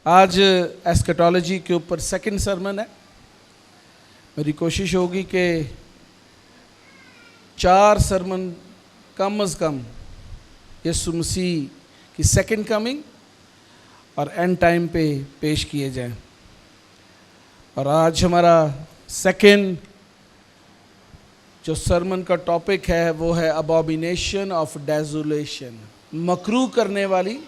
आज एस्केटोलॉजी के ऊपर सेकंड सरमन है। मेरी कोशिश होगी कि 4 सरमन कम अज़ कम यीशु मसीह की सेकंड कमिंग और एंड टाइम पे पेश किए जाएं। और आज हमारा सेकंड जो सरमन का टॉपिक है वो है अबॉमिनेशन ऑफ डेसोलेशन, मकरूह करने वाली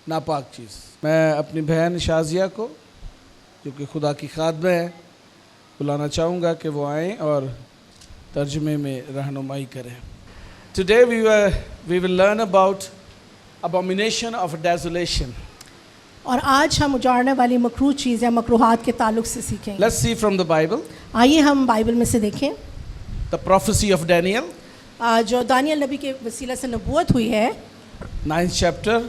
नापाक चीज़। मैं अपनी बहन शाजिया को जो कि खुदा की खादमे है बुलाना चाहूँगा कि वो आएँ और तर्जुमे में रहनुमाई करें। Today we will learn about abomination of desolation. और आज हम उजाड़ने वाली मकरूह चीज़ या मकरूहात के ताल्लुक से सीखेंगे। Let's see from the Bible. आइए हम बाइबल में से देखें। The prophecy of Daniel, जो दानियल नबी के वसीला से नबूवत हुई है, 9th chapter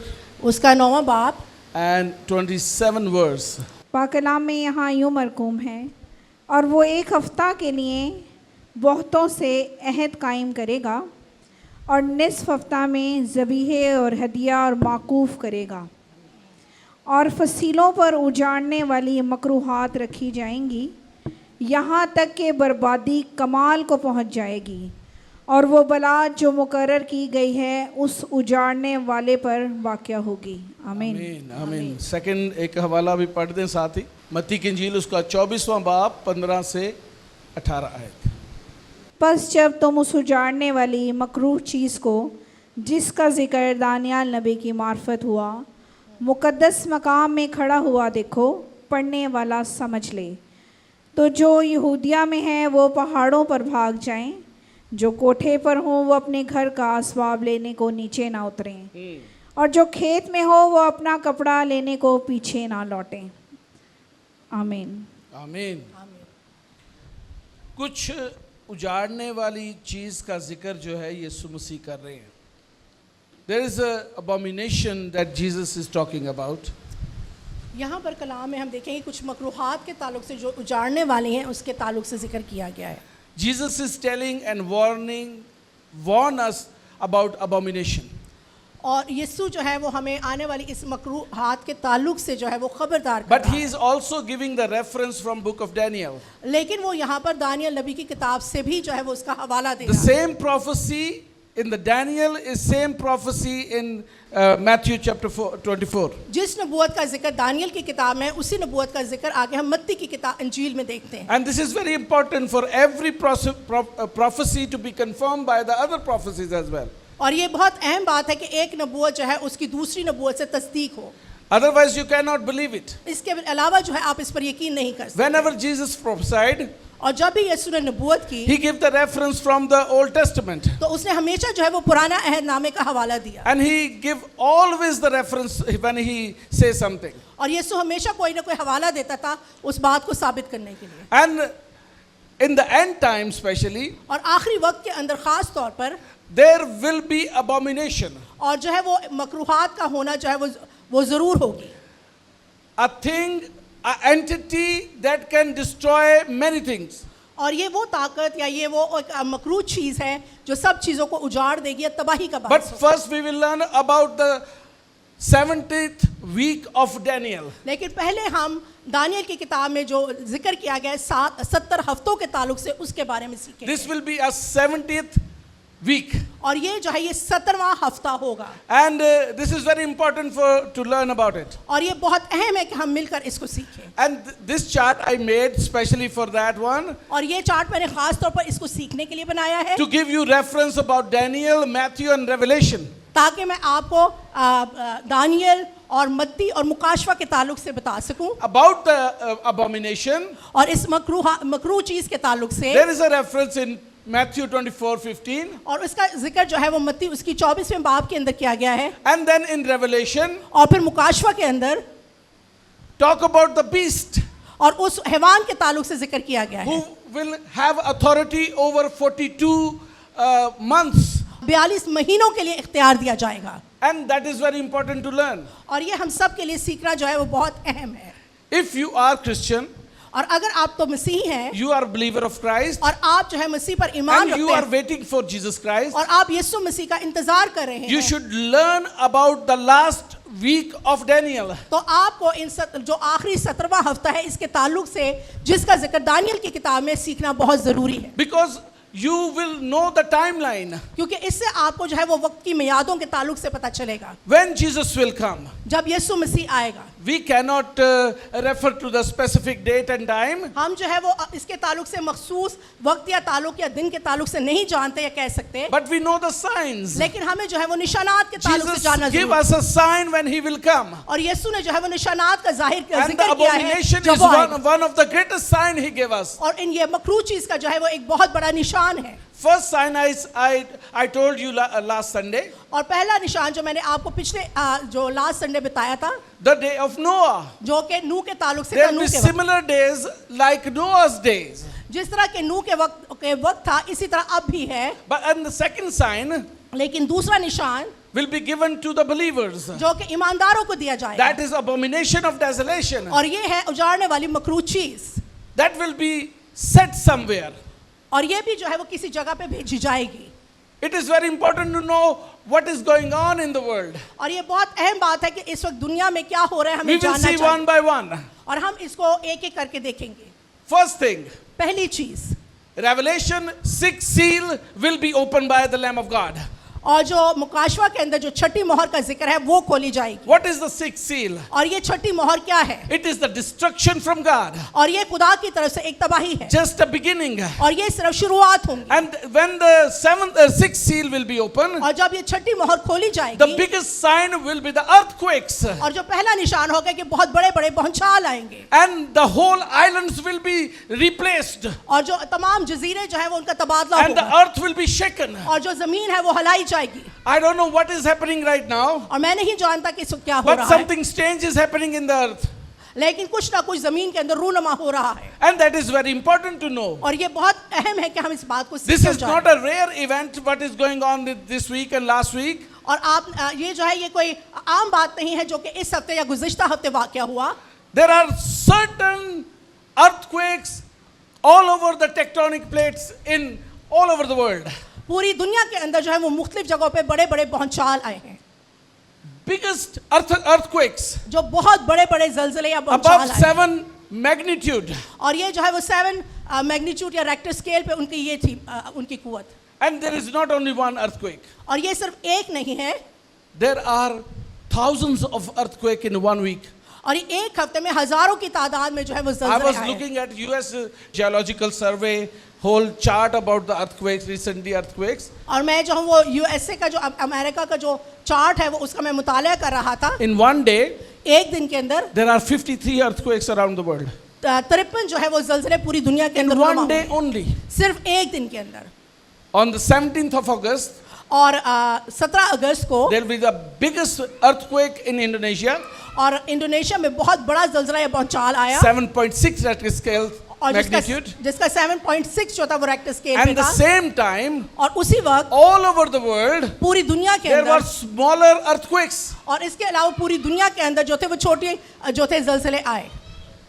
उसका 9वां बाब and 27 verse. पाकलाम में यहाँ यूँ मरकूम है, और वो 1 हफ्ता के लिए बहुतों से अहद कायम करेगा और निसफ हफ्ता में ज़बीहे और हदिया और माकूफ़ करेगा, और फसीलों पर उजाड़ने वाली मकरूहात रखी जाएंगी यहाँ तक कि बर्बादी कमाल को पहुँच जाएगी, और वो बला जो मुकर्रर की गई है उस उजाड़ने वाले पर वाक़या होगी। आमीन आमीन। सेकंड एक हवाला भी पढ़ दें साथ ही, मत्ती की इंजील उसका 24वां बाब 15 से 18 आयत। बस जब तुम उस उजाड़ने वाली मकरूह चीज़ को जिसका ज़िक्र दानियाल नबी की मार्फत हुआ मुक़द्दस मकाम में खड़ा हुआ देखो, पढ़ने वाला समझ ले। तो जो यहूदिया में है वो पहाड़ों पर भाग जाएं, जो कोठे पर हों वो अपने घर का असबाब लेने को नीचे ना उतरें, और जो खेत में हो वो अपना कपड़ा लेने को पीछे ना लौटें। आमीन आमीन। कुछ उजाड़ने वाली चीज़ का जिक्र जो है यीशु मसीह कर रहे हैं। There is a abomination that Jesus is talking about. यहाँ पर कलाम में हम देखेंगे कुछ मकरूहात के ताल्लुक से जो उजाड़ने वाली हैं उसके ताल्लुक से जिक्र किया गया है। Jesus is telling and warn us about abomination. और यीशु जो है वो हमें आने वाली इस मकरूहात के ताल्लुक से जो है वो खबरदार कर But रहा he है। is also giving the reference from book of Daniel. लेकिन वो यहाँ पर दानियल नबी की किताब से भी जो है वो उसका हवाला दे The रहा है। same prophecy in the Daniel is same prophecy in Matthew chapter 24. जिस नबूवत का जिक्र दानियल की किताब में उसी नबूवत का जिक्र आगे हम मत्ती की किताब इंजील में देखते हैं। And this is very important for every prophecy to be confirmed by the other prophecies as well. और ये बहुत अहम बात है कि एक नबूवत जो है उसकी दूसरी नबूवत से तस्दीक हो, Otherwise you cannot believe it. इसके अलावा जो है आप इस पर यकीन नहीं कर सकते। Whenever Jesus prophesied, और जब भी यीशु ने नबूवत की he gave the reference from the Old Testament. तो उसने हमेशा जो है वो पुराना अहदनामे का हवाला दिया, And he give always the reference when he says something. और यीशु हमेशा कोई ना कोई हवाला देता था उस बात को साबित करने के लिए। And in the end time especially, और आखिरी वक्त के अंदर खास तौर पर there will be abomination. और जो है वो मकरूहात का होना जो है वो ज़रूर होगी। A thing, an entity that can destroy many things. और ये वो ताकत या ये वो एक मकरूह चीज़ है जो सब चीज़ों को उजाड़ देगी या तबाही का But बायस होगी। first we will learn about the 70th week of Daniel. लेकिन पहले हम दानियल की किताब में जो जिक्र किया गया है 70 हफ्तों के ताल्लुक से उसके बारे में सीखेंगे। This will be a 70th week. और ये जो है ये 70वां हफ्ता होगा, And this is very important to learn about it. और ये बहुत अहम है कि हम मिलकर इसको सीखें। And this chart I made specially for that one, और ये चार्ट मैंने खास तौर पर इसको सीखने के लिए बनाया है to give you reference about Daniel, Matthew and Revelation. ताकि मैं आपको दानियल और मत्ती और मुकाशवा के ताल्लुक से बता सकूं। About the abomination, और इस मकरूह चीज़ के ताल्लुक से there is a reference in Matthew 24:15. और उसका जिक्र जो है वो मत्ती उसकी 24वें बाब के अंदर किया गया है, And then in Revelation, और फिर मुकाशवा के अंदर talk about the beast और उस हैवान के ताल्लुक से जिक्र किया गया who है। will have authority over 42 months. 42 महीनों के लिए इख्तियार दिया जाएगा, And that is very important to learn. और ये हम सब के लिए सीखना जो है वो बहुत अहम है। If you are Christian, और अगर आप तो मसीही हैं you are a believer of Christ, और आप जो है मसीह पर ईमान and you रखते are हैं waiting for Jesus Christ, और आप यीशु मसीह का इंतजार कर रहे you हैं, should learn about the last week of Daniel. तो आपको जो आखिरी 17वां हफ्ता है इसके ताल्लुक से जिसका जिक्र दानियल की किताब में सीखना बहुत जरूरी है, Because you will know the timeline. क्योंकि इससे आपको जो है वो वक्त की मियादों के ताल्लुक से पता चलेगा When Jesus will come. जब यीशु मसीह आएगा। We cannot refer to the specific date and time. हम जो है वो इसके ताल्लुक से मखसूस वक्त या ताल्लुक या दिन के ताल्लुक से नहीं जानते या कह सकते, But we know the signs. लेकिन हमें जो है वो निशानात के ताल्लुक से Jesus जानना give जरूरी us a sign when he will come. है। और यीशु ने जो है वो निशानात का And the जिक्र किया है abomination जब is वो आएगा। one of the greatest sign he gave us. और इन ये मकरूह चीज का जो है वो एक बहुत बड़ा निशान है। First sign I told you last Sunday, और पहला निशान जो मैंने आपको पिछले जो लास्ट संडे बताया था, the day of Noah. जो कि नूह के ताल्लुक से था, There will नूह be के वक्त। similar days like Noah's days. जिस तरह के नूह के वक्त था इसी तरह अब भी है। And the second sign लेकिन दूसरा निशान will be given to the believers. जो कि ईमानदारों को दिया जाएगा, That is abomination of desolation. और ये है उजाड़ने वाली मकरूह चीज, That will be set somewhere. और ये भी जो है वो किसी जगह पे भेजी जाएगी। It is very important to know what is going on in the world. और ये बहुत अहम बात है कि इस वक्त दुनिया में क्या हो रहा है We हमें will जानना see चाहिए, one by one. और हम इसको एक एक करके देखेंगे। First thing, पहली चीज, Revelation 6 seal will be opened by the Lamb of God. और जो मुकाशवा के अंदर जो छठी मोहर का जिक्र है वो खोली जाएगी। What is the sixth seal? और ये छठी मोहर क्या है? It is the destruction from God. और ये खुदा की तरफ से एक तबाही है, Just the beginning. और ये सिर्फ शुरुआत होंगी। And when the sixth seal will be open, और जब ये छठी मोहर खोली the जाएगी, biggest sign will be the earthquakes. और जो पहला निशान होगा कि बहुत बड़े बड़े भूचाल आएंगे, And the whole islands will be replaced. और जो तमाम जजीरे जो है वो उनका तबादला And the होगा, earth will be shaken. और जो जमीन है वो हिलाई जाएगी। I don't know what is happening right now, और मैं नहीं जानता कि इसको क्या हो but रहा है, something strange is happening in the earth. लेकिन कुछ ना कुछ जमीन के अंदर रूनमा हो रहा है, And that is very important to know. और ये बहुत अहम है कि हम इस बात को This समझ is जाएं। not a rare event what is going on this week and last week. और आप ये जो है ये कोई आम बात नहीं है जो कि इस हफ्ते या गुज़िश्ता हफ्ते वाक़या हुआ। There are certain earthquakes all over the tectonic plates in all over the world. पूरी दुनिया के अंदर जो है वो मुख्तलिफ जगहों पे बड़े बड़े भूचाल आए हैं, Biggest earthquakes जो बहुत बड़े बड़े जलजले या above भूचाल आए, 7 magnitude. और ये जो है वो 7 मैग्नीट्यूड या रेक्टर स्केल पे उनकी ये थी उनकी कुव्वत। And there is not only one earthquake. और ये सिर्फ एक नहीं है, There are thousands of earthquakes in 1 week. और ये एक हफ्ते में हजारों की तादाद में जो है वो I जलजले was आए हैं। looking at US Geological Survey whole chart about the earthquakes, recently earthquakes. और मैं जो हूँ वो यूएसए का जो अमेरिका का जो चार्ट है वो उसका मैं मुताला कर रहा था। In one day, एक दिन के अंदर there are 53 earthquakes around the world. 53 जो है वो जलजले पूरी दुनिया के In अंदर one रुनुमा day हुए। only. सिर्फ एक दिन के अंदर। On the 17th of August, और 17 अगस्त को there will be the biggest earthquake in Indonesia, और इंडोनेशिया में बहुत बड़ा जलजला या भूचाल आया, 7.6 Richter scale और magnitude. जिसका 7.6 जो था वो रेक्टर स्केल पे And the था। same time, और उसी वक्त all over the world, पूरी दुनिया के there were अंदर, smaller earthquakes. और इसके अलावा पूरी दुनिया के अंदर जो थे वो छोटे जो थे जलजले आए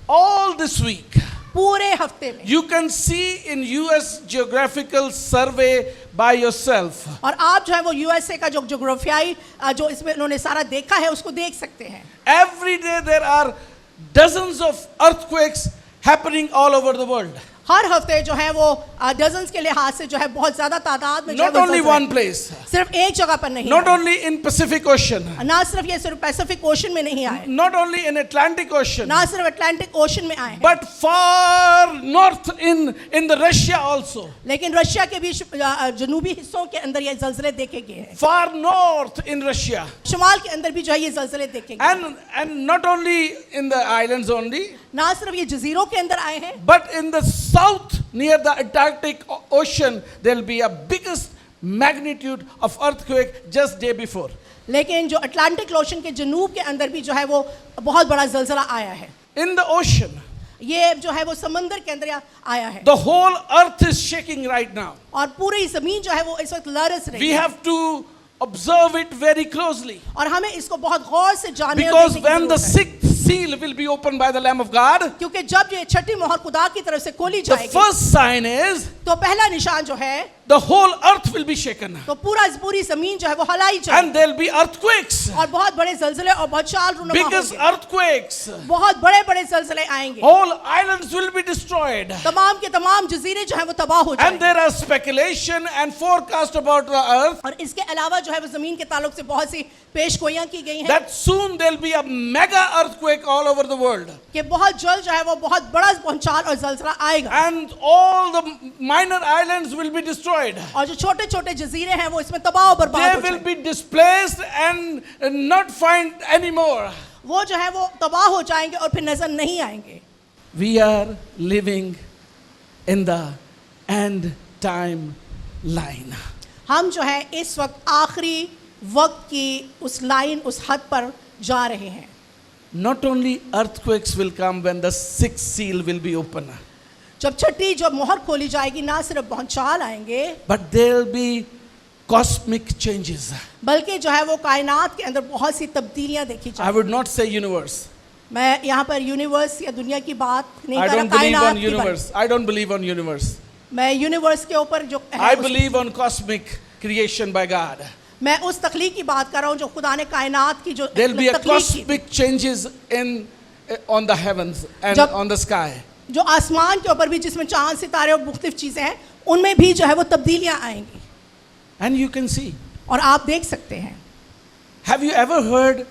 All this week, पूरे हफ्ते में। you can see in US Geographical Survey by yourself. और आप जो है वो यूएसए का जो जोग्राफियाई जो इसमें उन्होंने सारा देखा है उसको देख सकते हैं। Every day there are dozens of earthquakes happening all over the world. हर हफ्ते जो है वो डजन्स के लिहाज से जो है बहुत ज्यादा तादाद में जो है Not वो only जलजले- one place, सिर्फ एक जगह पर नहीं not आए। only in Pacific Ocean, ना सिर्फ ये सिर्फ पैसिफिक ओशन में नहीं आए, not only in Atlantic Ocean, ना सिर्फ अटलांटिक ओशन में आए हैं, but far north in the Russia also. लेकिन रशिया के भी जनूबी हिस्सों के अंदर ये जलजले देखे गए हैं। Far north in Russia. शुमाल के अंदर भी जो है ये जलजले देखे गए हैं। And not only in the islands only, ना सिर्फ ये जजीरों के अंदर आए हैं, but in the south near the Atlantic Ocean, there will be a biggest magnitude of earthquake just day before. लेकिन जो अटलांटिक ओशन के जनूब के अंदर भी जो है वो बहुत बड़ा जलजला आया है। In the ocean, ये जो है वो समंदर के अंदर आया है, the whole earth is shaking right now. और पूरी जमीन जो है वो इस वक्त लरस रही We है, have to observe it very closely. और हमें इसको बहुत गौर से जानने और Because देखने की when the जरूरत है। sixth seal will be opened by the Lamb of God, क्योंकि जब ये छठी मोहर खुदा की तरफ से खोली the जाएगी, first sign is तो पहला निशान जो है the whole earth will be shaken. तो पूरी ज़मीन जो है वो हिलाई जाएगी And there'll be earthquakes. और बहुत बड़े ज़लज़ले और बहुत चाल रुनुमा Biggest होंगे earthquakes. बहुत बड़े ज़लज़ले आएंगे All islands will be destroyed. तमाम के तमाम जजीरे जो है वो तबाह हो And जाएंगे there are speculation and forecast about the earth और इसके अलावा जो है वो ज़मीन के ताल्लुक से बहुत सी पेशगोइयां की गई हैं that soon there'll be a mega earthquake all over the world. कि बहुत जल्द जो है वो बहुत बड़ा भूचाल और ज़लज़ला आएगा And all the minor islands will be destroyed. और जो छोटे छोटे जजीरे हैं वो इसमें तबाह और बर्बाद They हो will जाएंगे be displaced and not find anymore. वो जो है वो तबाह हो जाएंगे और फिर नजर नहीं आएंगे We are living in the end time line. हम जो है इस वक्त आखिरी वक्त की उस लाइन उस हद पर जा रहे हैं Not only earthquakes will come when the sixth seal will be open, जब छठी जब मोहर खोली जाएगी ना सिर्फ भूचाल आएंगे but there will be cosmic changes. बल्कि जो है वो कायनात के अंदर बहुत सी तब्दीलियां देखी I जाएंगी would not say universe. मैं यहाँ पर यूनिवर्स या दुनिया की बात नहीं I कर रहा don't believe कायनात on की बात universe. I don't believe on universe. मैं यूनिवर्स के ऊपर जो है I believe on cosmic creation by God. मैं उस तख्लीक की बात कर रहा हूँ जो खुदा ने कायनात की जो There'll be a तख्लीक की cosmic changes on the heavens and जब- on the sky. जो आसमान के ऊपर भी जिसमें चांद सितारे और मुख्तलिफ चीज़ें हैं उनमें भी जो है वो तब्दीलियां आएंगी And you can see. और आप देख सकते हैं Have you ever heard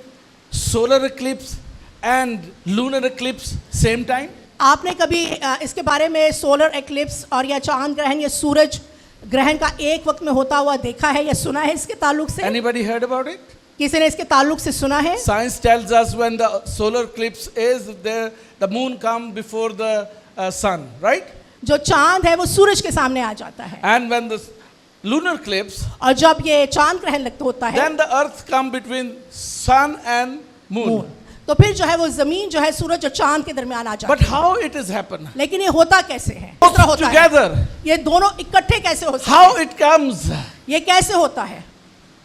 solar eclipse and lunar eclipse same time? आपने कभी इसके बारे में सोलर एक्लिप्स और या चांद ग्रहण या सूरज ग्रहण का एक वक्त में होता हुआ देखा है या सुना है इसके ताल्लुक से Anybody heard about it? किसी ने इसके ताल्लुक से सुना है Science tells us when the solar eclipse is there, the moon come before the sun, right? जो चांद है वो सूरज के सामने आ जाता है And when the lunar eclipse, और जब ये चांद ग्रहण लगता होता है then the earth come between sun and moon. तो फिर जो है वो जमीन जो है सूरज और चांद के दरमियान आ जाती But है how it has happened? लेकिन ये होता कैसे है किस तरह होता है Together. ये दोनों इकट्ठे कैसे हो सकते How हैं it comes? ये कैसे होता है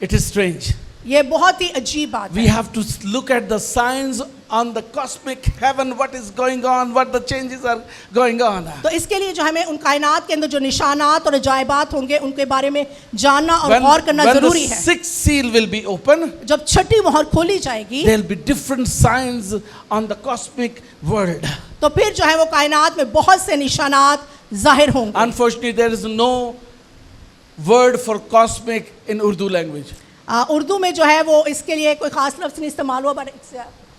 It is strange. ये बहुत ही अजीब बात We है have to look at the signs on the cosmic heaven, what is going on, what the changes are going on. तो इसके लिए जो हमें उन कायनात के अंदर जो निशानात और अजायबात होंगे उनके बारे में जानना और गौर करना when the जरूरी है sixth seal will be open, जब छठी मोहर खोली जाएगी there will be different signs on the cosmic world. तो फिर जो है वो कायनात में बहुत से निशानात जाहिर होंगे Unfortunately, there is no word for cosmic in Urdu language. Urdu में जो है वो इसके लिए कोई खास लफ्ज़ नहीं इस्तेमाल हुआ बट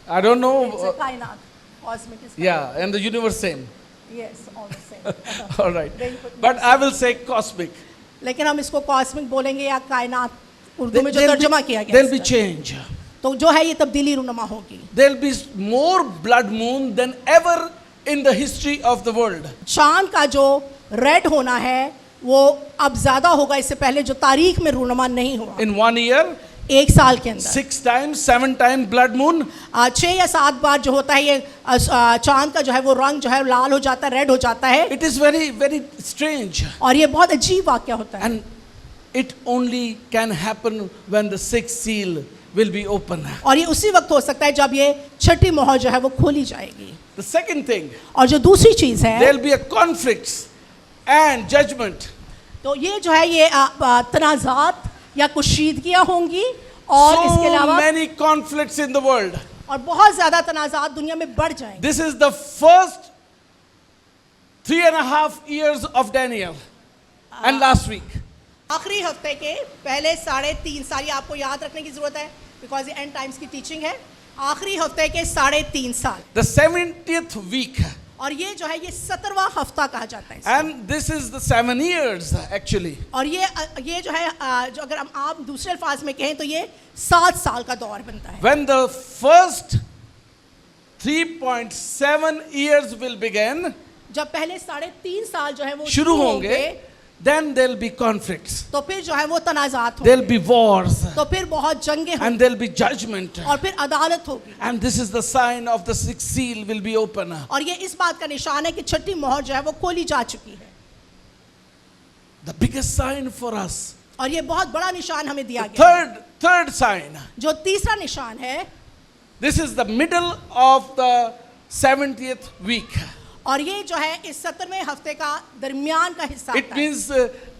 I don't know. कायनात cosmic Yeah, and the universe same. Yes all the same All right. But I will say cosmic. लेकिन हम इसको कॉस्मिक बोलेंगे या कायनात उर्दू में जो There'll तर्जुमा be, किया गया there'll be इसका। change. तो जो है ये तब्दीली रुनुमा होगी There'll be more blood moon than ever in the history of the world. चांद का जो रेड होना है वो अब ज्यादा होगा इससे पहले जो तारीख में रूनुमा नहीं हुआ In 1 year, एक साल के अंदर 6 times, 7 times blood moon. 6 या 7 बार जो होता है ये चांद का जो है वो रंग जो है लाल हो जाता है रेड हो जाता है It is very, very strange. और ये बहुत अजीब वाक्य होता है And it only can happen when the sixth seal will be open. और ये उसी वक्त हो सकता है जब ये छठी मोहर जो है वो खोली जाएगी The second thing, और जो दूसरी चीज है there'll be a conflicts and judgment. तो ये जो है ये तनाज़ात या कुशीदगियाँ होंगी और इसके So अलावा many conflicts in the world. और बहुत ज्यादा तनाज़ात दुनिया में बढ़ जाएंगे This is the first 3.5 years of Daniel. And last week. आखिरी हफ्ते के पहले 3.5 साल ये आपको याद रखने की जरूरत है बिकॉज ये एंड टाइम्स की टीचिंग है आखिरी हफ्ते के 3.5 साल The 70th week. और ये जो है ये 17वां हफ्ता कहा जाता है इसको। And this is the 7 years actually. और ये जो है जो अगर हम आप दूसरे अल्फाज में कहें तो ये 7 साल का दौर बनता है When the first 3.7 years will begin, जब पहले 3.5 साल जो है वो शुरू होंगे, then there'll be conflicts. तो फिर जो है वो तनाज़ात होंगे There'll be wars. तो फिर बहुत जंगें होंगी And there'll be judgment. और फिर अदालत होगी And this is the sign of the sixth seal will be open. और ये इस बात का निशान है कि छठी मोहर जो है वो खोली जा चुकी है The biggest sign for us. और ये बहुत बड़ा निशान हमें दिया गया है Third sign. जो तीसरा निशान है This is the middle of the 70th week. और ये जो है इस 17वें हफ्ते का दरमियान का हिस्सा It आता है। means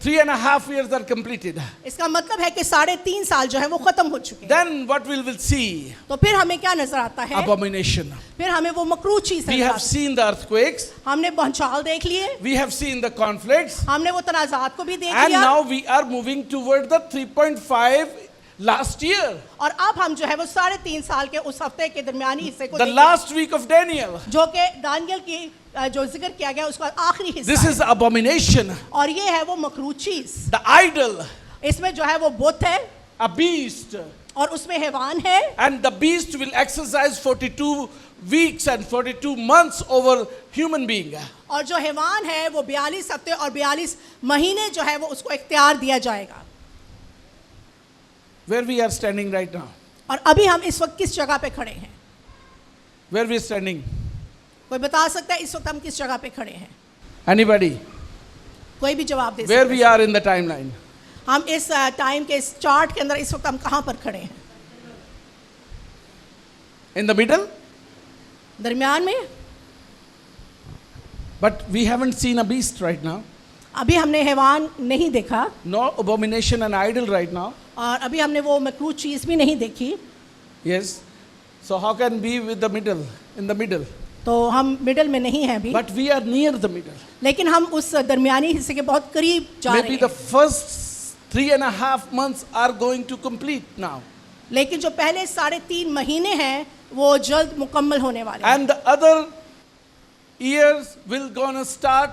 3.5 years are completed. इसका मतलब है कि 3.5 साल जो है वो खत्म हो चुके हैं। Then what we will see? तो फिर हमें क्या नजर आता है? Abomination. फिर हमें वो मकरूह चीज We नजर have आती है। seen the earthquakes. हमने भूचाल देख लिए, We have seen the conflicts. हमने वो तनाज़ात को भी देख And लिया, now we are moving toward the 3.5 last year. और अब हम जो है वो 3.5 साल के उस हफ्ते के दरमियानी हिस्से को The देखें, last week of Daniel. जो कि दानियल की जो जिक्र किया गया उसका आखिरी This हिस्सा is abomination. है। और ये है वो मकरूह चीज। The idol, इसमें जो है वो बुत है a beast. और उसमें हैवान है, And the beast will exercise 42 weeks and 42 months over human being. और जो हैवान है वो 42 हफ्ते और 42 महीने जो है वो उसको इख्तियार दिया जाएगा। Where we are standing right now? और अभी हम इस वक्त किस जगह पे खड़े हैं? Where we are standing? कोई बता सकता है इस वक्त हम किस जगह पे खड़े हैं? Anybody? कोई भी जवाब दे Where सकता we है। are in the timeline? हम इस टाइम के इस चार्ट के अंदर इस वक्त हम कहाँ पर खड़े हैं? In the middle? दरमियान में? But we haven't seen a beast right now. अभी हमने हैवान नहीं देखा No abomination and idol right now. और अभी हमने वो मकरूह चीज़ भी नहीं देखी। Yes. So how can we with the middle? In the middle. तो हम मिडल में नहीं हैं अभी, But we are near the middle. लेकिन हम उस दरमियानी हिस्से के बहुत करीब जा रहे Maybe the हैं। first 3.5 months are going to complete now. लेकिन जो पहले 3.5 महीने हैं वो जल्द मुकम्मल होने वाले हैं। And the other years will gonna start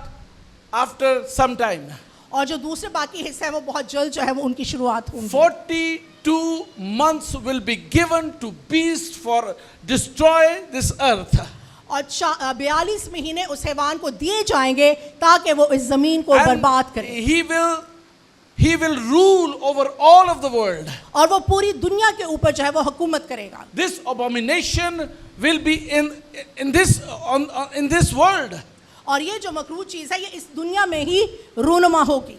after some time. और जो दूसरे बाकी हिस्से हैं वो बहुत जल्द जो है वो उनकी शुरुआत होंगी। 42 months will be given to beast for destroy this earth. और 42 महीने उस हैवान को दिए जाएंगे ताकि वो इस जमीन को बर्बाद And करे he will rule over all of the world. और वो पूरी दुनिया के ऊपर जो है वो हुकूमत करेगा। This abomination will be in this world. और ये जो मकरूह चीज़ है ये इस दुनिया में ही रूनुमा होगी।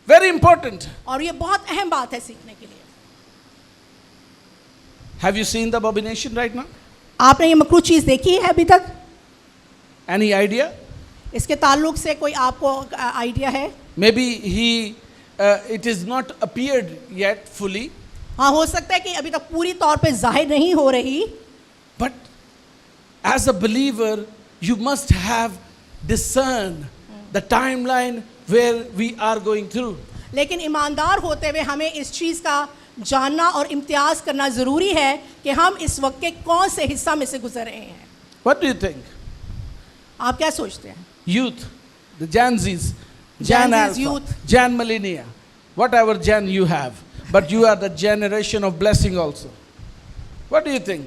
Very important. और ये बहुत अहम बात है सीखने के लिए। Have you seen the abomination right now? आपने ये मकरूह चीज़ देखी है अभी तक? Any idea? इसके ताल्लुक से कोई आपको आइडिया है? Maybe it is not appeared yet fully. हाँ, हो सकता है कि अभी तक पूरी तौर पे जाहिर नहीं हो रही, But as a believer, you must have discern the timeline where we are going through. लेकिन ईमानदार होते हुए हमें इस चीज़ का जानना और इम्तियाज़ करना ज़रूरी है कि हम इस वक्त के कौन से हिस्सा में से गुजर रहे हैं। What do you think? आप क्या सोचते हैं? Youth, the Gen Zs, Gen Gen Zs, Alpha, youth. Gen Millennia, whatever Gen you have, but you are the generation of blessing also. What do you think?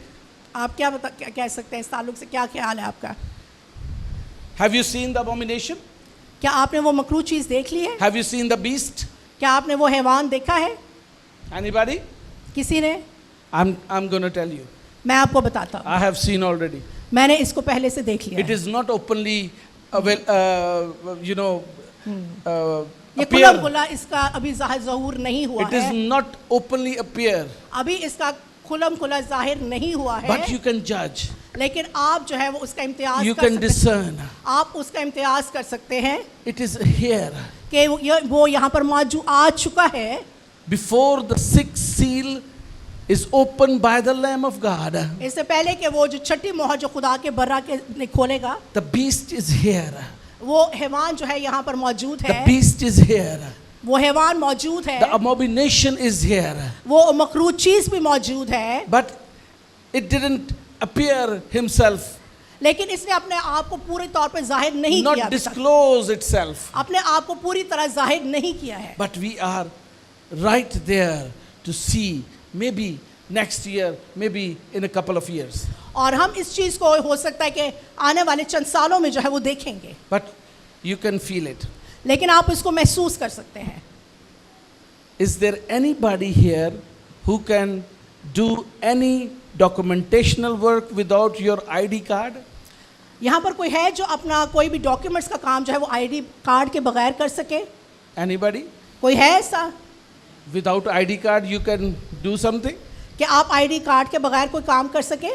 आप क्या कह सकते हैं इस ताल्लुक से? क्या ख्याल है आपका? Have you seen the abomination? क्या आपने वो मकरूह चीज़ देख ली है? Have you seen the beast? क्या आपने वो हैवान देखा है? Anybody? किसी ने? I'm going to tell you. मैं आपको बताता हूँ, I have seen already. मैंने इसको पहले से देख लिया It है। is not openly, ये appear. खुला इसका अभी ज़हूर नहीं हुआ It is है, not openly appear, अभी इसका खुला जाहिर नहीं हुआ है, but you can judge. लेकिन आप जो है वो उसका इम्तियाज You कर can सकते हैं। discern. आप उसका इम्तियाज कर सकते हैं It is here. कि वो यहाँ पर मौजूद आ चुका है। Before the sixth seal is opened by the Lamb of God, इससे पहले कि वो जो छठी मोहर जो खुदा के बर्रा के खोलेगा, the beast is here. वो हैवान जो है यहाँ पर मौजूद The है, beast is here. वो हैवान मौजूद है, The abomination is here. वो मकरूह चीज़ भी मौजूद है, But it didn't appear himself, लेकिन इसने अपने आप को पूरे तौर पे जाहिर नहीं किया not अभी तक। disclose itself. अपने आप को पूरी तरह जाहिर नहीं किया है, But we are right there to see, maybe next year, maybe in a couple of years. और हम इस चीज़ को हो सकता है कि आने वाले चंद सालों में जो है वो देखेंगे, But you can feel it. लेकिन आप इसको महसूस कर सकते हैं। Is there anybody here who can do any documentational work without your ID card? यहाँ पर कोई है जो अपना कोई भी डॉक्यूमेंट्स का काम जो है वो आईडी कार्ड के बगैर कर सके? Anybody? कोई है ऐसा Without ID card you can do something? कि आप आईडी कार्ड के बगैर कोई काम कर सके?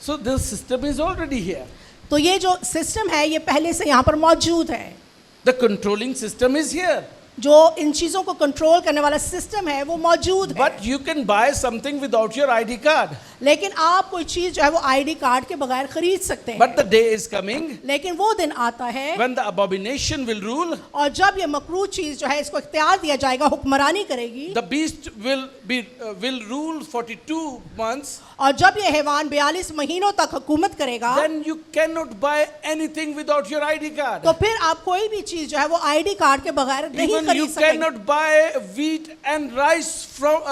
So this system is already here. तो ये जो सिस्टम है ये पहले से यहाँ पर मौजूद है। The controlling system is here. जो इन चीज़ों को कंट्रोल करने वाला सिस्टम है वो मौजूद है। But you can buy something without your ID card. लेकिन आप कोई चीज़ जो है वो आईडी कार्ड के बगैर खरीद सकते But the हैं। day is coming लेकिन वो दिन आता है when the abomination will rule. और जब ये मकरूह चीज़ जो है इसको इख्तियार दिया जाएगा, हुक्मरानी करेगी, The beast will rule 42 months. और जब ये हैवान 42 महीनों तक हुकूमत करेगा, Then you cannot buy anything without your ID card. तो फिर आप कोई भी चीज़ जो है वो आईडी कार्ड के बगैर नहीं Even you खरीद सकेंगे। cannot buy wheat and rice from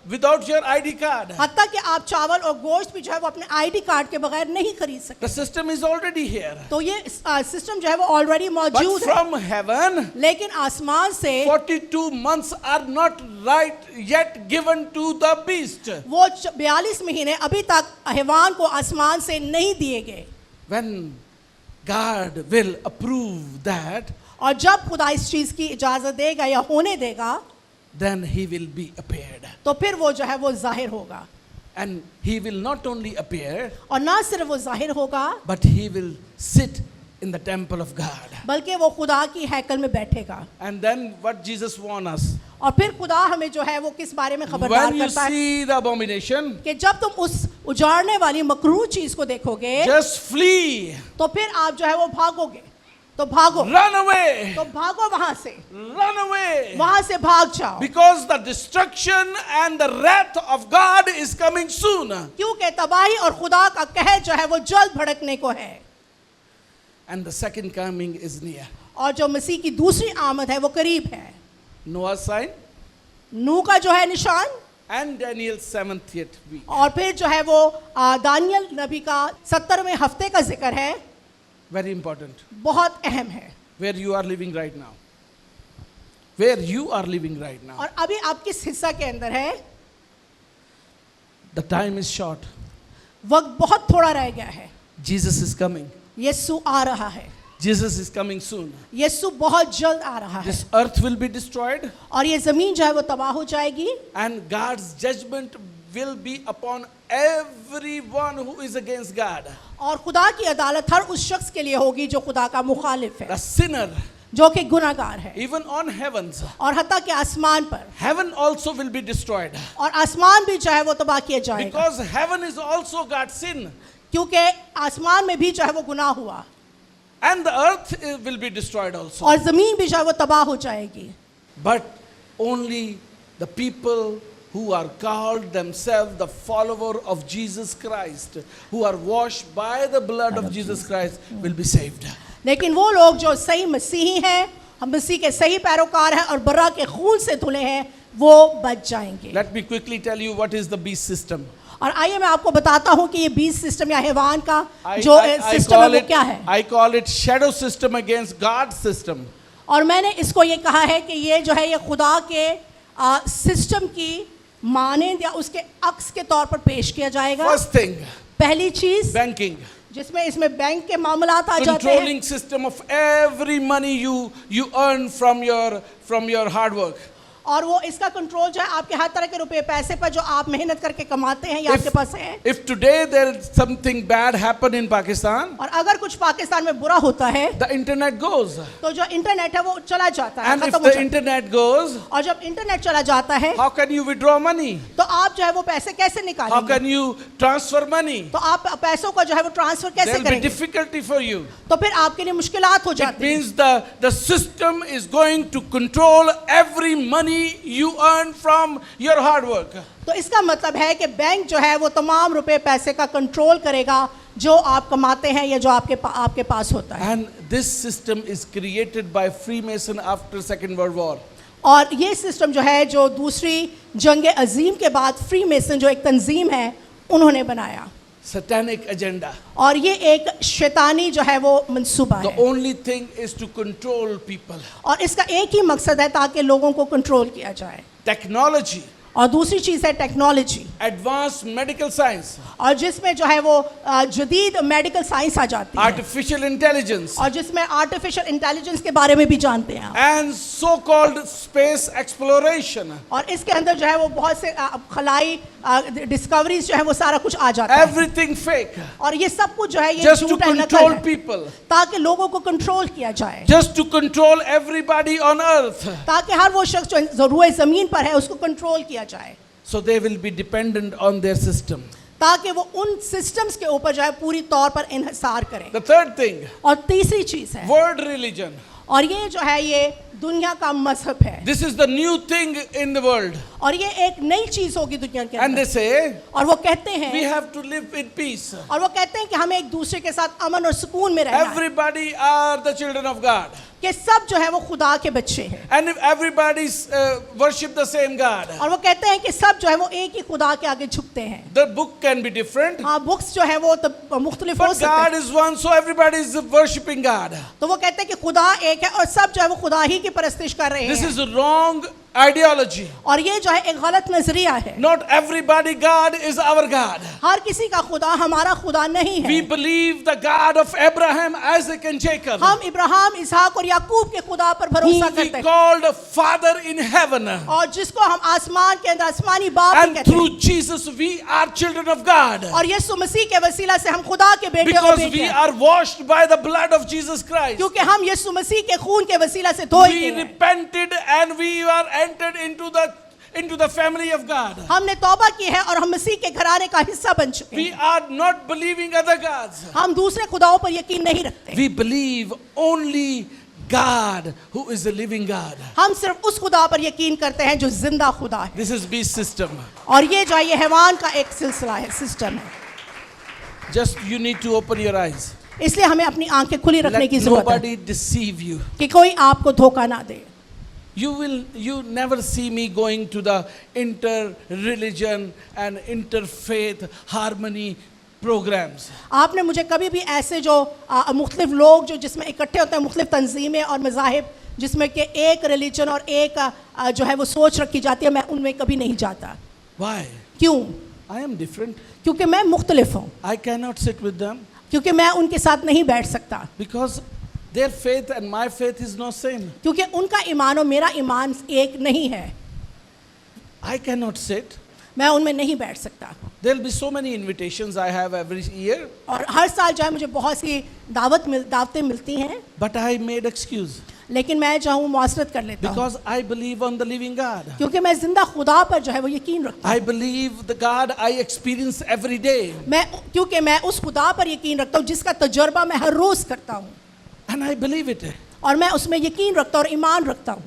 without your ID card. हत्ता कि आप चावल और गोश्त भी जो है वो अपने आईडी कार्ड के बगैर नहीं खरीद सकते। The system is already here. तो ये सिस्टम जो है वो ऑलरेडी But मौजूद है, from heaven, लेकिन आसमान से 42 months are not right yet given to the beast. वो 42 महीने अभी तक हैवान को आसमान से नहीं दिए गए। When God will approve that, और जब खुदा इस चीज़ की इजाज़त देगा या होने देगा, then he will be appeared. तो फिर वो जो है वो जाहिर होगा। And he will not only appear, और ना सिर्फ वो जाहिर होगा, but he will sit in the temple of God. बल्कि वो खुदा की हैकल में बैठेगा। And then what Jesus warned us, और फिर खुदा हमें जो है वो किस बारे में खबरदार when you करता है see the abomination, कि जब तुम उस उजाड़ने वाली मकरूह चीज़ को देखोगे, just flee, तो फिर आप जो है वो भागोगे। तो भागो, run away, तो भागो वहां से, run away. वहां से भाग जाओ, Because the destruction and the wrath of God is coming soon. क्योंकि तबाही और खुदा का कहर जो है वो जल्द भड़कने को है। And the second coming is near. और जो मसीह की दूसरी आमद है वो करीब है। Noah's sign नूह का जो है निशान, and Daniel's 70th week. और फिर जो है वो दानियल नबी का 70वें हफ्ते का जिक्र है, Very important. बहुत अहम है। Where you are living right now. Where you are living right now. और अभी आप किस हिस्सा के अंदर है? The time is short. वक्त बहुत थोड़ा रह गया है। Jesus is coming. यीशु आ रहा है, Jesus is coming soon. यीशु बहुत जल्द आ रहा है, This earth will be destroyed और ये जमीन जो है वो तबाह हो जाएगी, and God's judgment will be upon everyone who is against God. और खुदा की अदालत हर उस शख्स के लिए होगी जो खुदा का मुखालिफ है, The sinner, जो कि गुनाहगार है। even on heavens, और हत्ता के आसमान पर, heaven also will be destroyed. और आसमान भी जो है वो तबाह किया जाएगा, Because heaven is also God's sin. क्योंकि आसमान में भी जो है वो गुनाह हुआ, And the earth will be destroyed also. और जमीन भी जो है वो तबाह हो जाएगी। But only the people who are called themselves the follower of Jesus Christ, who are washed by the blood of Jesus Christ, will be saved. लेकिन वो लोग जो सही मसीही हैं, हम मसीह के सही पैरोकार हैं और बर्रा के खून से धुले हैं, वो बच जाएंगे। Let me quickly tell you what is the beast system. और आइए मैं आपको बताता हूँ कि ये बीज सिस्टम या हैवान का जो सिस्टम है वो क्या है। I call it shadow system against God's system. और मैंने इसको ये कहा है कि ये जो है ये खुदा के सिस्टम की मानंद या उसके अक्स के तौर पर पेश किया जाएगा। First thing, पहली चीज banking. जिसमें इसमें बैंक के मामलात आ जाते हैं, Controlling system of every money you earn from your hard work. और वो इसका कंट्रोल जो है आपके हर तरह के रुपए पैसे पर जो आप मेहनत करके कमाते हैं या आपके पास है। If today there is something bad happen in Pakistan, और अगर कुछ पाकिस्तान में बुरा होता है the internet goes. तो जो इंटरनेट है वो चला जाता है, And if खत्म हो the जाता है। internet goes, और जब इंटरनेट चला जाता है how can you withdraw money? तो आप जो है वो पैसे कैसे How निकालेंगे? can you transfer money? तो आप पैसों को जो है वो ट्रांसफर कैसे There will be करेंगे? difficulty for you. तो फिर आपके लिए मुश्किलात हो It जाती है। means the system is going to control every money you earn from your hard work. तो इसका मतलब है कि बैंक जो है वो तमाम रुपए पैसे का कंट्रोल करेगा जो आप कमाते हैं या जो आपके पास होता है। And this system is created by Freemason after Second World War. और ये सिस्टम जो है जो दूसरी जंग अजीम के बाद फ्री मेसन जो एक तंजीम है उन्होंने बनाया, Satanic agenda. और ये एक शैतानी जो है वो मंसूबा The है, only thing is to control people. और इसका एक ही मकसद है ताकि लोगों को कंट्रोल किया जाए। Technology और दूसरी चीज़ है टेक्नोलॉजी, advanced medical science, और जिसमें जो है वो जदीद मेडिकल साइंस आ जाती है, artificial intelligence, और जिसमें आर्टिफिशियल इंटेलिजेंस के बारे में भी जानते हैं आप। and so-called space exploration. और इसके अंदर जो है वो बहुत से खलाई डिस्कवरीज जो है वो सारा कुछ आ जाता है, Everything fake, और ये सब कुछ जो है ये just to झूठ है, नकल control है, people, ताकि लोगों को कंट्रोल किया जाए, just to control everybody on earth. ताकि हर वो शख्स जो ज़रूर ज़मीन पर है उसको कंट्रोल किया जाए, So they will be dependent on their system. ताकि वो उन सिस्टम्स के ऊपर जो है पूरी तौर पर इन्हिसार करें। The third thing, और तीसरी चीज़ है, world religion. और ये जो है ये दुनिया का मजहब है, This is the new thing in the world. और ये एक नई चीज़ होगी दुनिया के And they अंदर, say, और वो कहते we हैं, have to live in peace. और वो कहते हैं कि हमें एक दूसरे के साथ अमन और सुकून में रहना है, Everybody are the children of God. कि सब जो है वो खुदा के बच्चे हैं, And if everybody worship the same God, और वो कहते हैं कि सब जो है वो एक ही खुदा के आगे झुकते हैं। the book can be different, हाँ, बुक्स जो है वो तो मुख्तलिफ हो but सकते God हैं, is one, so everybody is worshiping God. तो वो कहते हैं कि खुदा एक है और सब जो है वो खुदा ही की परस्तिश कर रहे This हैं, is a wrong ideology. और ये जो है एक गलत नजरिया है। Not everybody God is our God. हर किसी का खुदा हमारा खुदा नहीं We है। believe the God of Abraham, Isaac and Jacob, हम इब्राहिम, इसहाक और याकूब के खुदा पर who भरोसा we करते हैं, called Father in heaven. और जिसको हम आसमान के अंदर आसमानी बाप भी And कहते हैं, through Jesus we are children of God. और यीशु मसीह के वसीला से हम खुदा के बेटे और Because बेटियां we हैं, are washed by the blood of Jesus Christ. क्योंकि हम यीशु मसीह के खून के वसीला से धोए We गए हैं। repented and we are entered into the family of God. हमने तौबा की है और हम मसीह के घराने का हिस्सा बन चुके We हैं। are not believing other gods. हम दूसरे खुदाओं पर यकीन नहीं रखते, We believe only God who is the living God. हम सिर्फ उस खुदा पर यकीन करते हैं जो जिंदा खुदा है। This is beast system. और ये जो है ये हैवान का एक सिलसिला है, सिस्टम है। Just you need to open your eyes. इसलिए हमें अपनी आंखें खुली रखने Let की जरूरत है nobody deceive you. कि कोई आपको धोखा ना दे। You never see me going to the inter-religion and interfaith harmony programs. आपने मुझे कभी भी ऐसे जो मुख्तलिफ लोग जो जिसमें इकट्ठे होते हैं, मुख्तलिफ तंजीमें और मज़ाहिब जिसमें कि एक रिलीजन और एक जो है वो सोच रखी जाती है, मैं उनमें कभी नहीं जाता। Why? क्यों? I am different. क्योंकि मैं मुख्तलिफ हूँ, I cannot sit with them क्योंकि मैं उनके साथ नहीं बैठ सकता, because their faith and my faith is not same. क्योंकि उनका ईमान और मेरा ईमान एक नहीं है, I cannot sit. मैं उनमें नहीं बैठ सकता। There will be so many invitations I have every year, और हर साल जो है मुझे बहुत सी दावतें मिलती हैं, but I made excuse लेकिन मैं जो हूँ मुआसरत कर लेता हूँ, because I believe on the living God. क्योंकि मैं जिंदा खुदा पर जो है वो यकीन रखता I हूँ। believe the God I experience every day, क्योंकि मैं उस खुदा पर यकीन रखता हूँ जिसका तजुर्बा मैं हर रोज करता हूँ, and I believe it. और मैं उसमें यकीन रखता हूँ और ईमान रखता हूँ,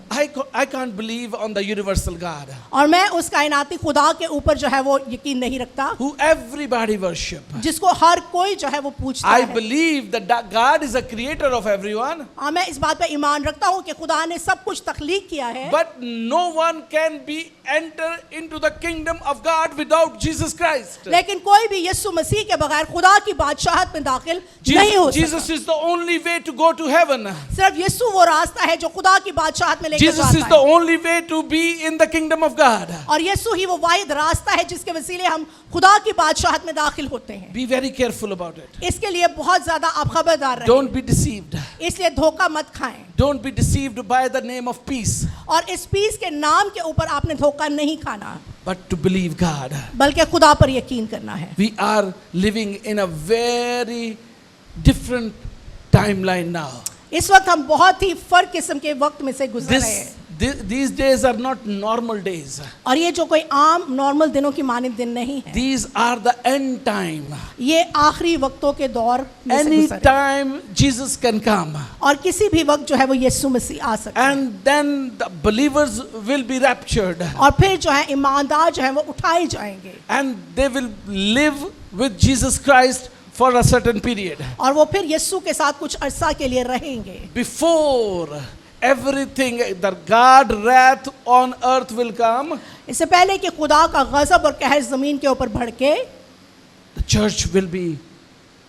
I can't believe on the universal God और मैं उस कायनाती खुदा के ऊपर जो है वो यकीन नहीं रखता who everybody worship. जिसको हर कोई जो है वो पूछता I है। believe that God is a creator of everyone, हाँ, मैं इस बात पर ईमान रखता हूँ कि खुदा ने सब कुछ तख्लीक किया है, but no one can be enter into the kingdom of God without Jesus Christ. लेकिन कोई भी यीशु मसीह के बगैर खुदा की बादशाहत में दाखिल नहीं हो Jesus सकता। is the only way to go to heaven. सिर्फ यीशु वो रास्ता है जो खुदा की बादशाहत में लेकर Jesus is जाता the है, only way to be in the kingdom of God. और यीशु ही वो वाहिद रास्ता है जिसके वसीले हम खुदा की बादशाहत में दाखिल होते हैं। Be very careful about it. इसके लिए बहुत ज्यादा आप खबरदार रहें, Don't be deceived. इसलिए धोखा मत खाएं, Don't be deceived by the name of peace, और इस पीस के नाम के ऊपर आपने धोखा नहीं खाना, but to believe God. बल्कि खुदा पर यकीन करना है। We are living in a very different timeline now. इस वक्त हम बहुत ही फर्क किस्म के वक्त में से गुजर रहे हैं, These days are not normal days. और ये जो कोई आम नॉर्मल दिनों की मानिंद दिन नहीं है, These are the end time. ये आखिरी वक्तों के दौर में से Any गुजर रहे हैं। time Jesus can come, और किसी भी वक्त जो है वो यीशु मसीह आ सकता है, and then the believers will be raptured, और फिर जो है ईमानदार जो है वो उठाए जाएंगे, and they will live with Jesus Christ for a certain period. और वो फिर यीशु के साथ कुछ अरसा के लिए रहेंगे। Before everything, the God wrath on earth will come, इससे पहले कि खुदा का गजब और कहर जमीन के ऊपर भड़के, the church will be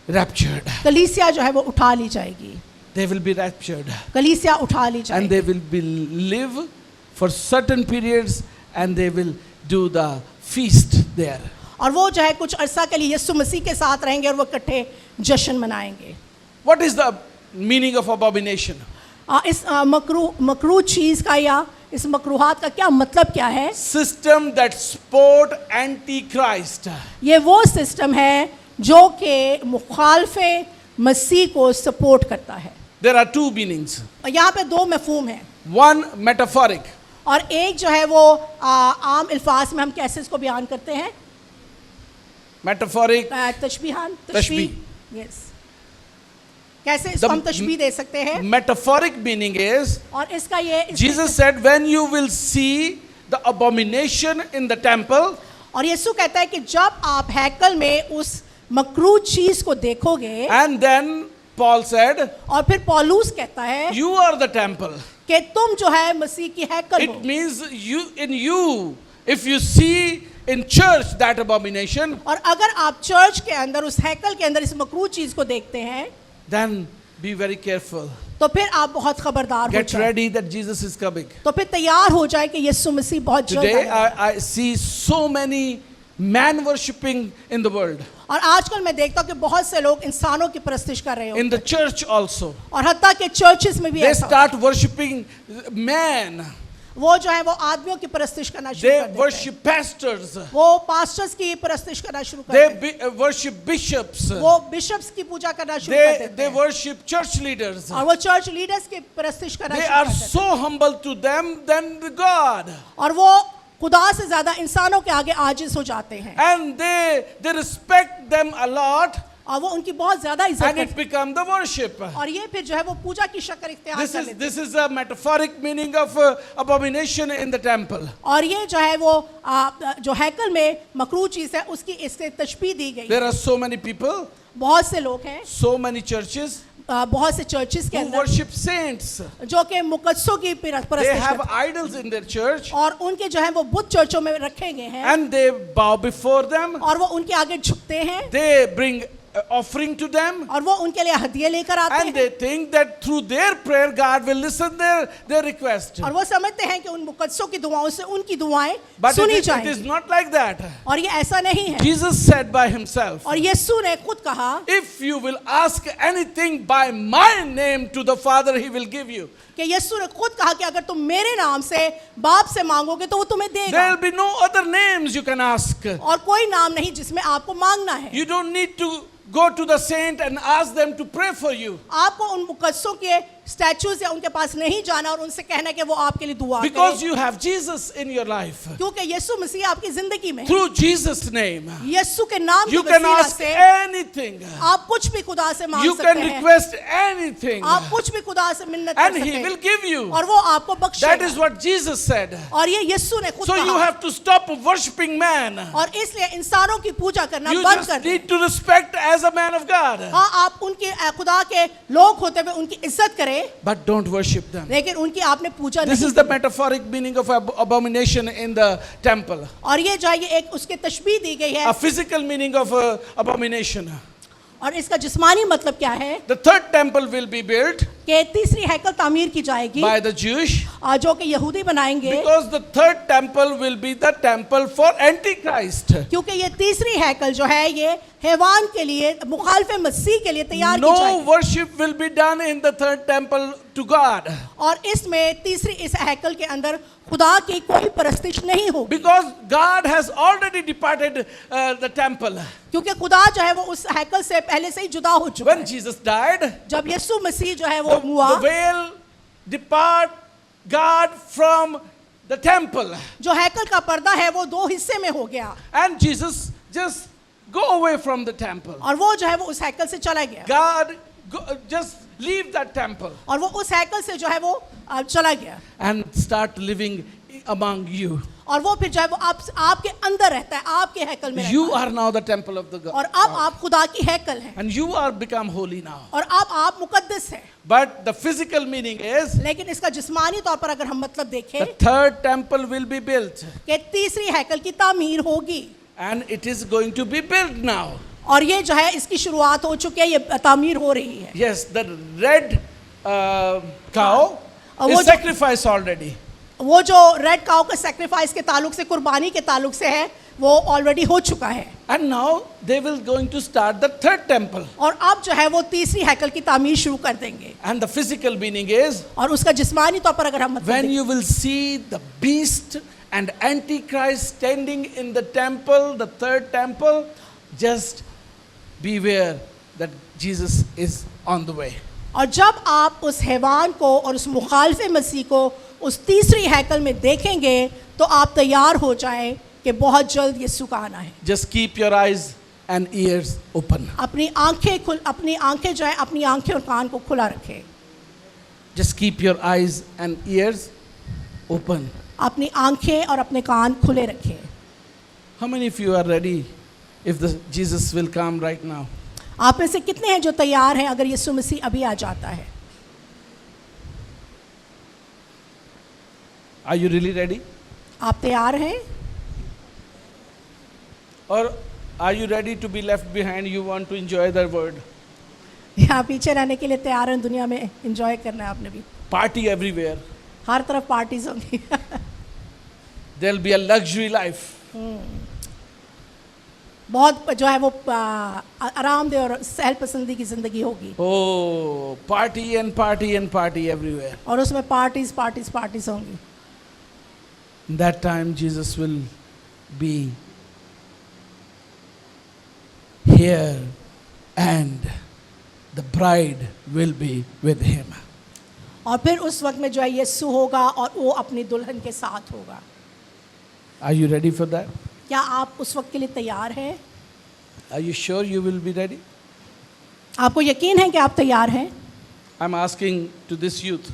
raptured. कलीसिया जो है वो उठा ली जाएगी, They will be raptured, कलीसिया उठा ली and जाएगी, they will be live for certain periods, and they will do the feast there. और वो जो है कुछ अरसा के लिए यीशु मसीह के साथ रहेंगे और वो इकट्ठे जश्न मनाएंगे। What is the meaning of abomination? इस मकरू चीज़ का या इस मकरूहात का क्या मतलब क्या है? System that support antichrist. ये वो सिस्टम है जो कि मुखालफे मसीह को सपोर्ट करता है। There are two meanings. और यहाँ पे दो मफहूम हैं, One metaphoric. और एक जो है वो आम अल्फाज में हम कैसे इसको बयान करते हैं? Metaphoric. तशबीहान, तशबीह। यस, कैसे इसको हम तशबीह दे सकते हैं? Metaphoric meaning is, और इसका ये Jesus said, when you will see the abomination in the temple, और यीशु कहता है कि जब आप हैकल में उस मकरू चीज को देखोगे, and then Paul said, और फिर पौलुस कहता है you are the temple. कि तुम जो है मसीह की हैकल हो। It means you, if you see in church that abomination, और अगर आप चर्च के अंदर उस हैकल के अंदर इस मकरू चीज को देखते हैं, then be very careful. तो फिर आप बहुत खबरदार हो Get जाए। ready that Jesus is coming. तो फिर तैयार हो जाए कि यीशु मसीह बहुत जल्द Today आएगा। I see so many man worshipping in the world, और आजकल मैं देखता हूँ कि बहुत से लोग इंसानों की परस्तिश कर रहे हो, in the church also. और हत्ता के चर्चेस में भी They ऐसा start worshipping man. वो जो है वो आदमियों की परस्तिश करना शुरू They कर देते हैं। worship pastors. वो पास्टर्स की परस्तिश करना शुरू कर They देते हैं। worship bishops. वो बिशप्स की पूजा करना शुरू कर देते They हैं, worship church leaders. और वो चर्च लीडर्स की परस्तिश करना They शुरू are कर देते so humble to them than the God. हैं, और वो खुदा से ज्यादा इंसानों के आगे आजिज हो जाते हैं, And they respect them a lot, और वो उनकी बहुत ज्यादा इज्जत and करते it become the worship. हैं, और ये फिर जो है वो पूजा की शक्ल इख्तियार कर लेते हैं। This is a metaphoric meaning of abomination in the temple. और ये जो है वो जो हैकल में मकरू चीज है उसकी इससे तशबीह दी गई। There are so many people, बहुत से लोग हैं, so many churches बहुत से चर्चेस के who अंदर worship saints. जो कि मुकद्दसों की They परस्तिश have करते हैं, idols in their church, और उनके जो है वो बुत चर्चों में रखे गए हैं, and they bow before them. और वो उनके आगे झुकते हैं, They bring offering to them, और वो उनके लिए हदिये लेकर आते and हैं, they think that through their prayer God will listen their request. और वो समझते हैं कि उन मुकद्दसों की दुआओं से उनकी दुआएं But सुनी it is जाएंगी, not like that. और ये ऐसा नहीं है। Jesus said by himself, और यीशु ने खुद कहा if you will ask anything by my name to the Father, he will give you. कि यीशु ने खुद कहा कि अगर तुम मेरे नाम से बाप से मांगोगे तो वो तुम्हें There देगा, will be no other names you can ask. और कोई नाम नहीं जिसमें आपको मांगना है। You don't need to go to the saint and ask them to pray for you, आपको उन मुकद्दसों के स्टैचूज या उनके पास नहीं जाना और उनसे कहना कि वो आपके लिए दुआ because करें, you have Jesus in your life. क्योंकि यीशु मसीह आपकी जिंदगी में है। Through Jesus' name, यीशु के नाम की you can वसीला ask से anything. आप कुछ भी खुदा से मांग You सकते can हैं, request anything, आप कुछ भी खुदा से मिन्नत कर and सकते he will हैं, give you. और वो आपको That is बख्शेगा। what Jesus said. और ये यीशु ने खुद So you कहा, have to stop worshiping man. और इसलिए इंसानों की पूजा करना You बंद just कर दें। need to respect as a man of God, हाँ, आप उनके खुदा के लोग होते हुए उनकी इज्जत करें, but don't worship them. लेकिन उनकी आपने पूजा This नहीं is the metaphoric meaning of abomination in the temple. और ये जो है ये एक उसके तशबीह दी गई है, A physical meaning of abomination. और इसका जिस्मानी मतलब क्या है The third temple will be built कि तीसरी हैकल तामीर की जाएगी, by the Jewish, जो कि यहूदी बनाएंगे, because the third temple will be the temple for Antichrist. क्योंकि ये तीसरी हैकल जो है ये हैवान के लिए, मुखालफे मसीह के लिए तैयार की No जाएगी, worship will be done in the third temple to God, और इसमें तीसरी इस हैकल के अंदर खुदा की कोई परस्तिश नहीं होगी, because God has already departed the temple. क्योंकि खुदा जो है वो उस हैकल से पहले से ही जुदा हो चुका When है। Jesus died, जब यीशु मसीह जो है वो हुआ, the veil depart God from the temple, जो हैकल का पर्दा है वो दो हिस्से में हो गया, and Jesus just go away from the temple. और वो जो है वो उस हैकल से चला गया, God just leave that temple और वो उस हैकल से जो है वो चला गया, and start living among you. और वो फिर जो है वो आपके अंदर रहता है, आपके हैकल में You रहता है, are now the temple of the God, और अब आप खुदा की हैकल हैं, and you are become holy now. और अब आप मुकद्दस हैं। But the physical meaning is लेकिन इसका जिस्मानी तौर पर अगर हम मतलब the देखें third temple will be built, कि तीसरी हैकल की तामीर होगी, and it is going to be built now. और ये जो है इसकी शुरुआत हो चुकी है, ये तामीर हो रही है। Yes, the red cow वो is जो- sacrificed already. वो जो रेड काउ के सेक्रीफाइस के ताल्लुक से, कुर्बानी के ताल्लुक से है, वो ऑलरेडी हो चुका है। And now they will going to start the third temple. और अब जो है वो तीसरी हैकल की तामीर शुरू कर देंगे। And the physical meaning is और उसका जिस्मानी तौर पर अगर हम मतलब when देखें, you will see the beast and Antichrist standing in the temple, the third temple, just beware that Jesus is on the way. और जब आप उस हैवान को और उस मुखालिफ मसीह को उस तीसरी हैकल में देखेंगे तो आप तैयार हो जाएं कि बहुत जल्द यीशु का आना है। Just keep your eyes and ears open. अपनी आंखें जो है, अपनी आंखें और कान को खुला रखें। Just keep your eyes and ears open. अपनी आंखें और अपने कान खुले रखें। How many of you are ready if the Jesus will come right now? आप में से कितने हैं जो तैयार हैं अगर यीशु मसीह अभी आ जाता है? Are you really ready? आप तैयार हैं? Or are you ready to be left behind? You want to enjoy the word? या पीछे रहने के लिए तैयार हैं? दुनिया में एंजॉय करना है आपने भी। Party everywhere. हर तरफ पार्टीज होंगी। There'll be a luxury life. बहुत जो है वो आरामदेह और सहल पसंदी की जिंदगी होगी। Oh, party and party and party everywhere. और उसमें पार्टीज होंगी। That time Jesus will be here and the bride will be with him. और फिर उस वक्त में जो है यीशु होगा और वो अपनी दुल्हन के साथ होगा। Are you ready for that? क्या आप उस वक्त के लिए तैयार हैं? Are you sure you will be ready? आपको यकीन है कि आप तैयार हैं? I'm asking to this youth.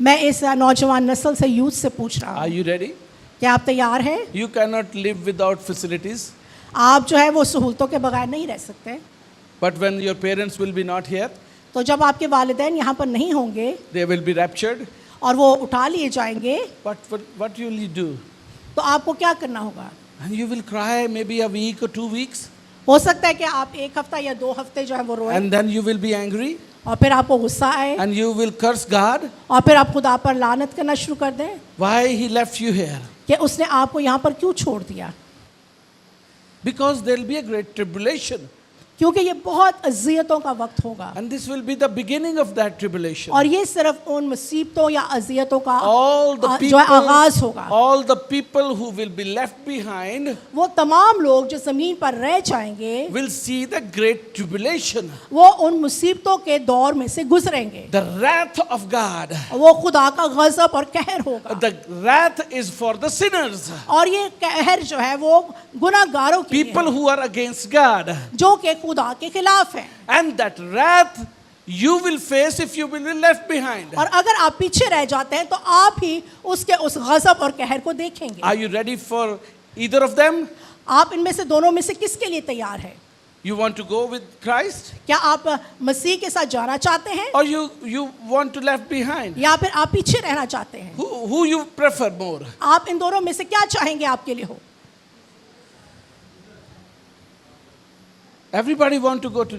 मैं इस नौजवान नस्ल से, यूथ से पूछ रहा Are हूँ, you ready? क्या आप तैयार हैं? You cannot live without facilities. आप जो है वो सहूलतों के बगैर नहीं रह सकते। But when your parents will be not here, तो जब आपके वालिदैन यहाँ पर नहीं होंगे they will be raptured. और वो उठा लिए जाएंगे, What will you do? तो आपको क्या करना होगा? And you will cry maybe a week or 2 weeks. हो सकता है कि आप 1 हफ्ता या 2 हफ्ते जो है वो रोएं And then you will be angry. और फिर आपको गुस्सा आए And you will curse God. और फिर आप खुदा पर लानत करना शुरू कर दें Why he left you here? कि उसने आपको यहाँ पर क्यों छोड़ दिया। Because there will be a great tribulation. क्योंकि ये बहुत अजियतों का वक्त होगा And this will be the beginning of that tribulation. और ये सिर्फ उन मुसीबतों या अजियतों का All the जो है आगाज होगा। all the people who will be left behind वो तमाम लोग जो जमीन पर रह जाएंगे will see the great tribulation. वो उन मुसीबतों के दौर में से गुजरेंगे। The wrath of God. वो खुदा का गजब और कहर होगा The wrath is for the sinners. और ये कहर जो है वो गुनाहगारों के लिए People है, who are against God. जो कि खुदा के खिलाफ है। And that wrath you will face if you will be left behind. और अगर आप पीछे रह जाते हैं तो आप ही उसके उस गजब और कहर को देखेंगे। Are you ready for either of them? आप इनमें से दोनों में से किसके लिए तैयार हैं? You want to go with Christ क्या आप मसीह के साथ जाना चाहते हैं or you want to left behind? या फिर आप पीछे रहना चाहते हैं? Who you prefer more? आप इन दोनों में से क्या चाहेंगे आपके लिए हो? Everybody want to go to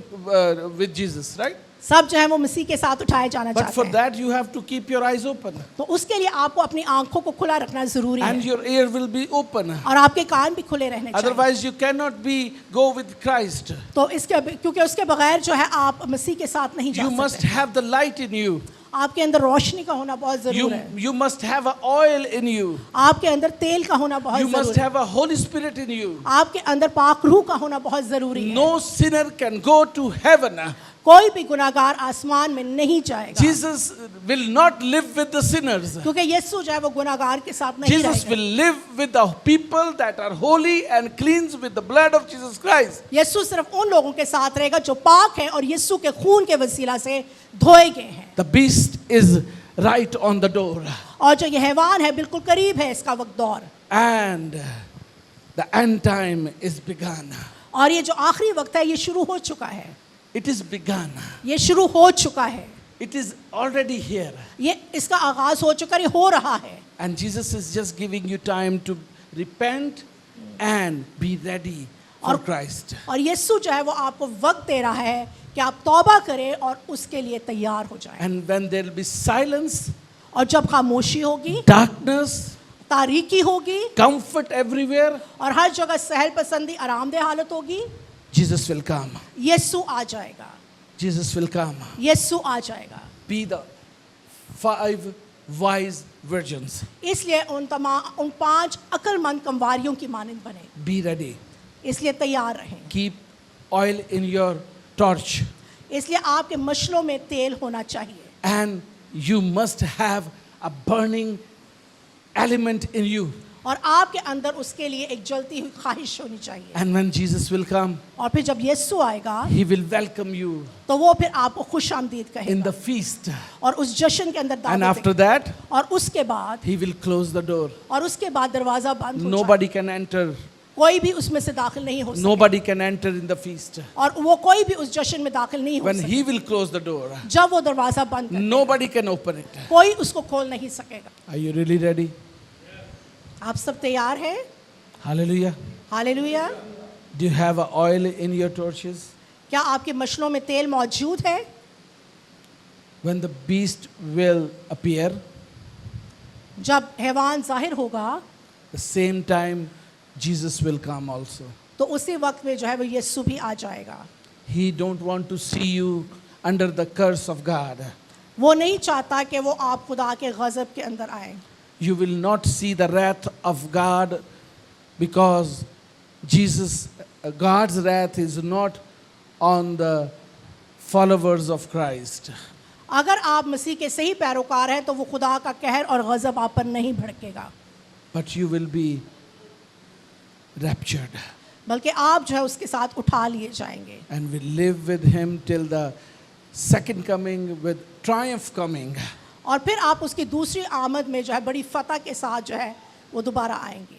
with Jesus, right? सब जो है वो मसीह के साथ उठाए जाना But चाहते for हैं। that you have to keep your eyes open तो उसके लिए आपको अपनी आंखों को खुला रखना जरूरी and है your ear will be open. और आपके कान भी खुले रहने चाहिए। Otherwise you cannot be go with Christ. तो इसके क्योंकि उसके बगैर जो है आप मसीह के साथ नहीं जा You must सकते। have the light in you. आपके अंदर रोशनी का होना बहुत जरूरी है। You must have a oil in you. आपके अंदर तेल का होना बहुत You must जरूरी है। have a Holy Spirit in you. आपके अंदर पाक रूह का होना बहुत जरूरी है। No sinner can go to heaven. कोई भी गुनाहगार आसमान में नहीं जाएगा Jesus will not live with the sinners. क्योंकि यीशु जो है वो गुनाहगार के साथ नहीं Jesus रहेगा। will live with the people that are holy and cleansed with the blood of Jesus Christ. यीशु सिर्फ उन लोगों के साथ रहेगा जो पाक हैं और यीशु के खून के वसीला से धोए गए हैं। The beast is right on the door. और जो ये हैवान है बिल्कुल करीब है इसका वक्त दौर। And the end time is begun. और ये जो आखिरी वक्त है ये शुरू हो चुका है। It is begun. ये शुरू हो चुका है। It is already here. ये इसका आगाज हो चुका है, ये हो रहा है। And Jesus is just giving you time to repent and be ready for Christ. और यीशु जो है वो आपको वक्त दे रहा है कि आप तौबा करें और उसके लिए तैयार हो जाएं। And when there will be silence, और जब खामोशी होगी, darkness, तारीकी होगी comfort everywhere, और हर जगह सहल पसंदी आरामदेह हालत होगी, Jesus will come. यीशु आ जाएगा, Jesus will come. यीशु आ जाएगा। Be the 5 wise virgins. इसलिए उन 5 अक्लमंद कंवारियों की मानंद बने, Be ready. इसलिए तैयार रहें। Keep oil in your torch. इसलिए आपके मशलों में तेल होना चाहिए And you must have a burning element in you. और आपके अंदर उसके लिए एक जलती हुई ख्वाहिश होनी चाहिए। And when Jesus will come, और फिर जब यीशु आएगा He will welcome you तो वो फिर आपको खुश आमदीद in कहेगा the feast. और उस जश्न के अंदर And दावत after देगा। that, और उसके बाद He will close the door. और उसके बाद दरवाजा बंद हो Nobody can enter. जाए, कोई भी उसमें से दाखिल नहीं हो सकता Nobody can enter in the feast. और वो कोई भी उस जश्न में दाखिल नहीं हो When सकता। He will close the door, जब वो दरवाजा बंद कर nobody can open it. कोई उसको खोल नहीं सकेगा। Are you really ready? आप सब तैयार हैं? Hallelujah. Hallelujah. Do you have a oil in your torches? क्या आपके मशलों में तेल मौजूद है? When the beast will appear, जब हैवान जाहिर होगा the same time Jesus will come also. तो उसी वक्त में जो है वो यीशु भी आ जाएगा। He don't want to see you under the curse of God. वो नहीं चाहता कि वो आप खुदा के गज़ब के अंदर आए। You will not see the wrath of God because God's wrath is not on the followers of Christ. अगर आप मसीह के सही पैरोकार हैं तो वो खुदा का कहर और गज़ब आप पर नहीं भड़केगा, But you will be raptured बल्कि आप जो है उसके साथ उठा लिए जाएंगे and will live with Him till the second coming with triumph coming. और फिर आप उसकी दूसरी आमद में जो है बड़ी फतह के साथ जो है वो दोबारा आएंगे।